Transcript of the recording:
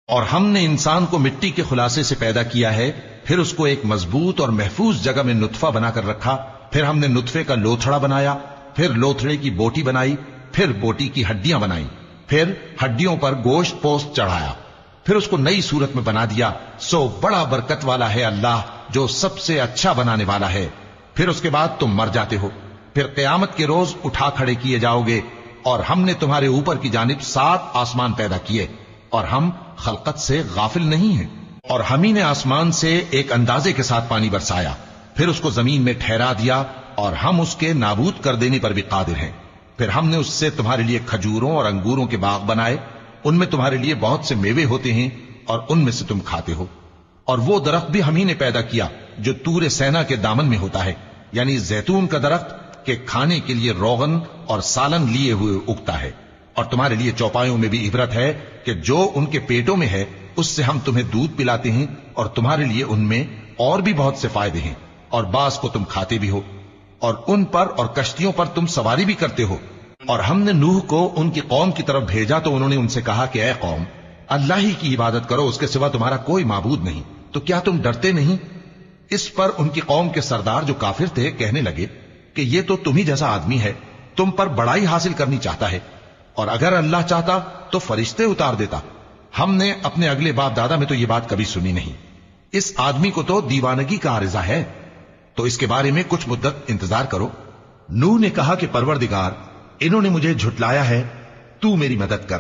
اور ہم نے انسان کو مٹی کے خلاصے سے پیدا کیا ہے، پھر اس کو ایک مضبوط اور محفوظ جگہ میں نطفہ بنا کر رکھا، پھر ہم نے نطفے کا لوتھڑا بنایا، پھر لوتھڑے کی بوٹی بنائی، پھر بوٹی کی ہڈیاں بنائی، پھر ہڈیوں پر گوشت پوست چڑھایا، پھر اس کو نئی صورت میں بنا دیا۔ سو بڑا برکت والا ہے اللہ جو سب سے اچھا بنانے والا ہے۔ پھر اس کے بعد تم مر جاتے ہو، پھر قیامت کے روز اٹھا کھڑے کیے جاؤ گے، اور ہم نے تمہارے اوپر کی جانب 7 آسمان پیدا کیے، اور ہم خلقت سے غافل نہیں ہیں۔ اور ہم ہی نے آسمان سے ایک اندازے کے ساتھ پانی برسایا، پھر اس کو زمین میں ٹھہرا دیا، اور ہم اس کے نابود کر دینے پر بھی قادر ہیں۔ پھر ہم نے اس سے تمہارے لیے کھجوروں اور انگوروں کے باغ بنائے، ان میں تمہارے لیے بہت سے میوے ہوتے ہیں، اور ان میں سے تم کھاتے ہو۔ اور وہ درخت بھی ہم ہی نے پیدا کیا جو طور سینا کے دامن میں ہوتا ہے، یعنی زیتون کا درخت کہ کھانے کے لیے روغن اور سالن لیے ہوئے اگتا ہے۔ اور تمہارے لیے چوپایوں میں بھی عبرت ہے کہ جو ان کے پیٹوں میں ہے اس سے ہم تمہیں دودھ پلاتے ہیں، اور تمہارے لیے ان میں اور بھی بہت سے فائدے ہیں، اور بعض کو تم کھاتے بھی ہو، اور ان پر اور کشتیوں پر تم سواری بھی کرتے ہو۔ اور ہم نے نوح کو ان کی قوم کی طرف بھیجا تو انہوں نے ان سے کہا کہ اے قوم، اللہ ہی کی عبادت کرو، اس کے سوا تمہارا کوئی معبود نہیں، تو کیا تم ڈرتے نہیں؟ اس پر ان کی قوم کے سردار جو کافر تھے کہنے لگے کہ یہ تو تمہیں جیسا آدمی ہے، تم پر بڑائی حاصل کرنی چاہتا ہے، اور اگر اللہ چاہتا تو فرشتے اتار دیتا۔ ہم نے اپنے اگلے باپ دادا میں تو یہ بات کبھی سنی نہیں۔ اس آدمی کو تو دیوانگی کا عارضہ ہے، تو اس کے بارے میں کچھ مدت انتظار کرو۔ نوح نے کہا کہ پروردگار، انہوں نے مجھے جھٹلایا ہے، تو میری مدد کر۔